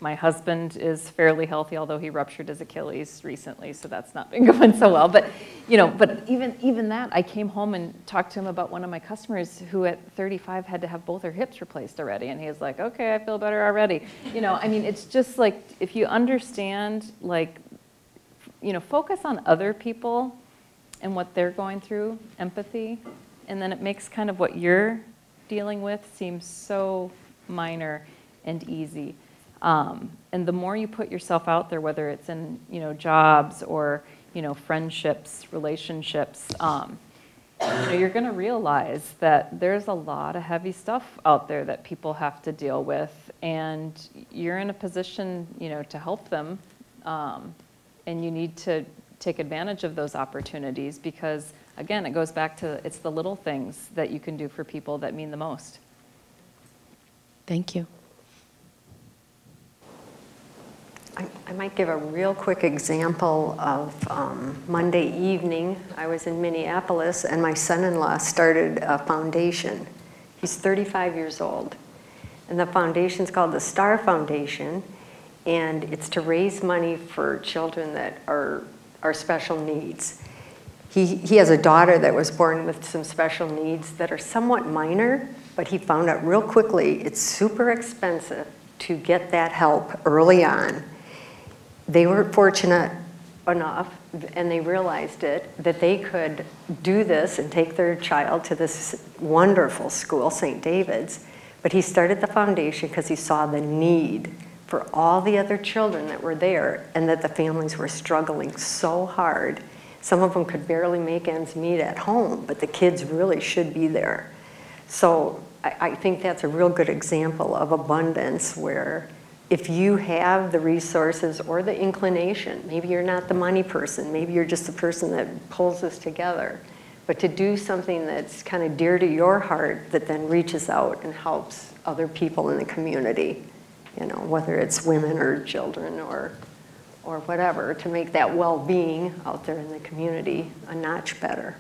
my husband is fairly healthy, although he ruptured his Achilles recently, so that's not been going so well. But, you know, but even that, I came home and talked to him about one of my customers who at 35 had to have both her hips replaced already, and he was like, okay, I feel better already. You know, I mean, it's just like, if you understand, like, you know, focus on other people and what they're going through, empathy, and then it makes kind of what you're dealing with seem so minor and easy. And the more you put yourself out there, whether it's in, you know, jobs or, you know, friendships, relationships, you know, you're going to realize that there's a lot of heavy stuff out there that people have to deal with, and you're in a position, you know, to help them, and you need to take advantage of those opportunities, because again, it goes back to it's the little things that you can do for people that mean the most. Thank you. I might give a real quick example of Monday evening. I was in Minneapolis, and my son-in-law started a foundation. He's 35 years old. And the foundation's called the Star Foundation, and it's to raise money for children that are special needs. He has a daughter that was born with some special needs that are somewhat minor, but he found out real quickly it's super expensive to get that help early on. They were fortunate enough, and they realized it, that they could do this and take their child to this wonderful school, St. David's. But he started the foundation because he saw the need for all the other children that were there, and that the families were struggling so hard. Some of them could barely make ends meet at home, but the kids really should be there. So I think that's a real good example of abundance, where if you have the resources or the inclination, maybe you're not the money person, maybe you're just the person that pulls this together, but to do something that's kind of dear to your heart that then reaches out and helps other people in the community, you know, whether it's women or children or whatever, to make that well-being out there in the community a notch better.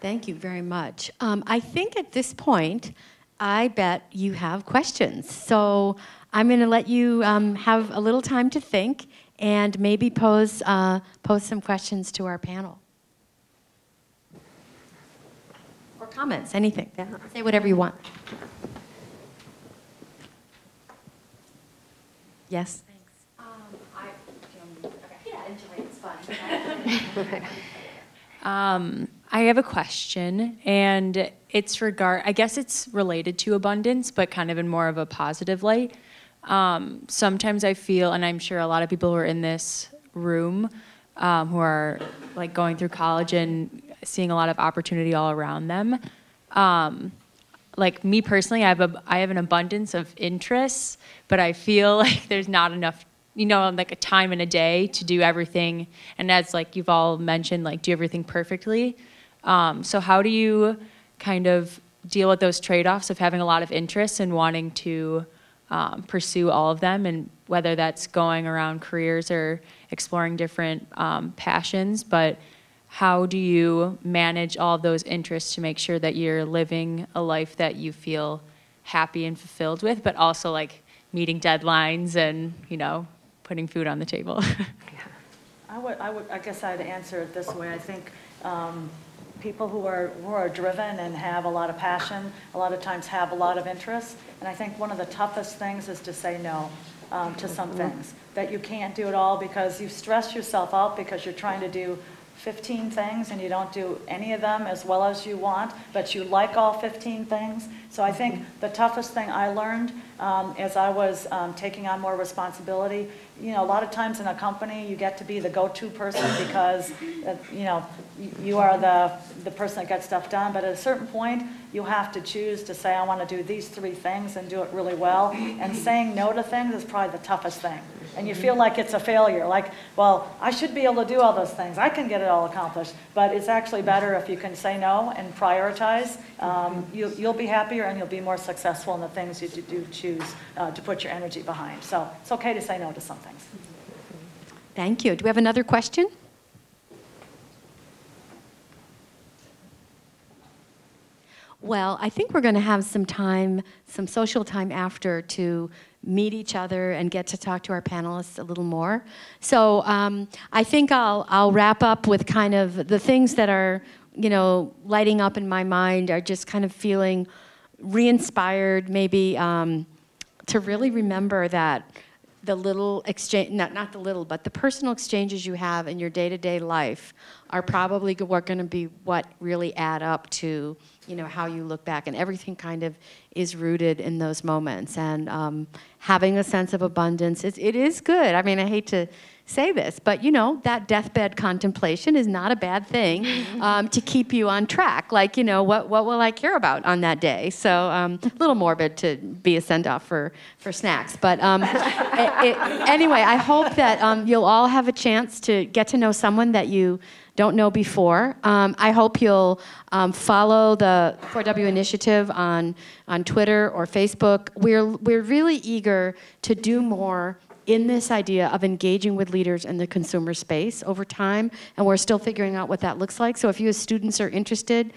Thank you very much. I think at this point, I bet you have questions. So I'm going to let you have a little time to think and maybe pose some questions to our panel. Or comments, anything. Yeah. Say whatever you want. Yes? I have a question, and I guess it's related to abundance, but kind of in more of a positive light. Sometimes I feel, and I'm sure a lot of people who are in this room who are like going through college and seeing a lot of opportunity all around them. Like me personally, I have an abundance of interests, but I feel like there's not enough, like a time in a day to do everything. And as like you've all mentioned, like do everything perfectly. So how do you kind of deal with those trade-offs of having a lot of interests and wanting to pursue all of them, and whether that's going around careers or exploring different passions, but how do you manage all of those interests to make sure that you're living a life that you feel happy and fulfilled with, but also like meeting deadlines and, putting food on the table? I guess I'd answer it this way. I think people who are driven and have a lot of passion, a lot of times have a lot of interests. And I think one of the toughest things is to say no to some things. That you can't do it all because you stress yourself out because you're trying to do 15 things and you don't do any of them as well as you want, but you like all 15 things. So I think the toughest thing I learned as I was taking on more responsibility, a lot of times in a company you get to be the go-to person because you are the person that gets stuff done, but at a certain point you have to choose to say, I want to do these 3 things and do it really well, and saying no to things is probably the toughest thing. And you feel like it's a failure, like, well, I should be able to do all those things, I can get it all accomplished, but it's actually better if you can say no and prioritize. You'll be happier and you'll be more successful in the things you do choose to put your energy behind. So it's okay to say no to some things. Thank you. Do we have another question? Well, I think we're going to have some time, some social time after to meet each other and get to talk to our panelists a little more. So I think I'll wrap up with kind of the things that are, lighting up in my mind are just kind of feeling re-inspired, maybe to really remember that the little exchange, not the little, but the personal exchanges you have in your day-to-day life are probably going to be what really add up to, how you look back, and everything kind of is rooted in those moments. And having a sense of abundance, it is good. I mean, I hate to say this, but that deathbed contemplation is not a bad thing to keep you on track. Like, what will I care about on that day? So a little morbid to be a send-off for snacks. But anyway, I hope that you'll all have a chance to get to know someone that you don't know before. I hope you'll follow the 4W Initiative on Twitter or Facebook. We're really eager to do more in this idea of engaging with leaders in the consumer space over time, and we're still figuring out what that looks like. So if you as students are interested,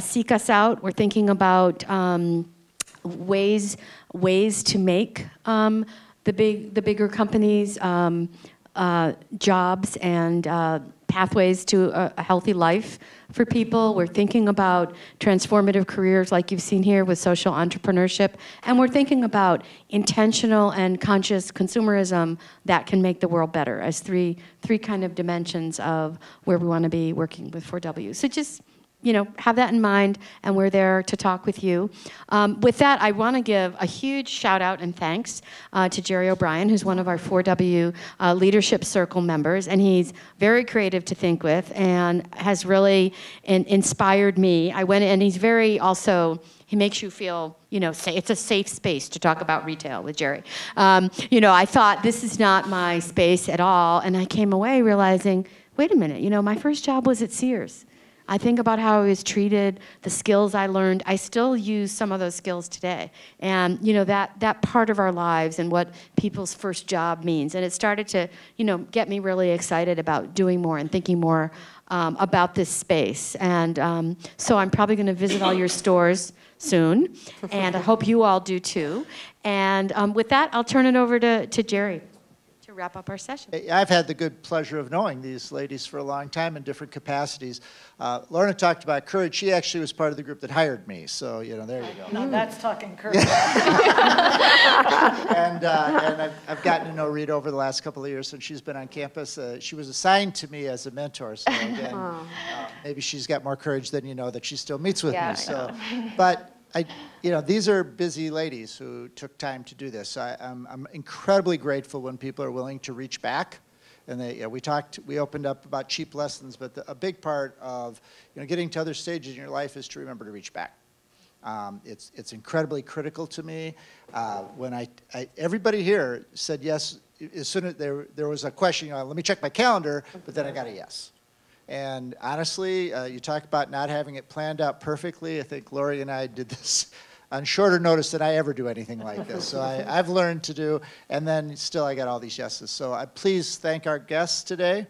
seek us out. We're thinking about ways to make the bigger companies jobs and pathways to a healthy life for people. We're thinking about transformative careers like you've seen here with social entrepreneurship. And we're thinking about intentional and conscious consumerism that can make the world better as three kind of dimensions of where we want to be working with 4W. So just, have that in mind, and we're there to talk with you. With that, I want to give a huge shout out and thanks to Jerry O'Brien, who's one of our 4W Leadership Circle members, and he's very creative to think with and has really inspired me. I went, and he's very also, he makes you feel, it's a safe space to talk about retail with Jerry. I thought this is not my space at all, and I came away realizing, wait a minute, my first job was at Sears. I think about how I was treated, the skills I learned. I still use some of those skills today. And, that part of our lives and what people's first job means. And it started to, get me really excited about doing more and thinking more about this space. And so I'm probably going to visit all your stores soon. And I hope you all do too. And with that, I'll turn it over to Jerry to wrap up our session. I've had the good pleasure of knowing these ladies for a long time in different capacities. Lorna talked about courage. She actually was part of the group that hired me, so there you go. No, that's talking courage. And I've gotten to know Rita over the last couple of years since she's been on campus. She was assigned to me as a mentor, so again, maybe she's got more courage than that she still meets with me. So, but these are busy ladies who took time to do this. So I'm incredibly grateful when people are willing to reach back. And we opened up about cheap lessons, but a big part of getting to other stages in your life is to remember to reach back. It's incredibly critical to me. When everybody here said yes as soon as there was a question. Let me check my calendar, but then I got a yes. And honestly, you talk about not having it planned out perfectly. I think Lori and I did this on shorter notice than I ever do anything like this. So I've learned to do, and then still I got all these yeses. So please thank our guests today.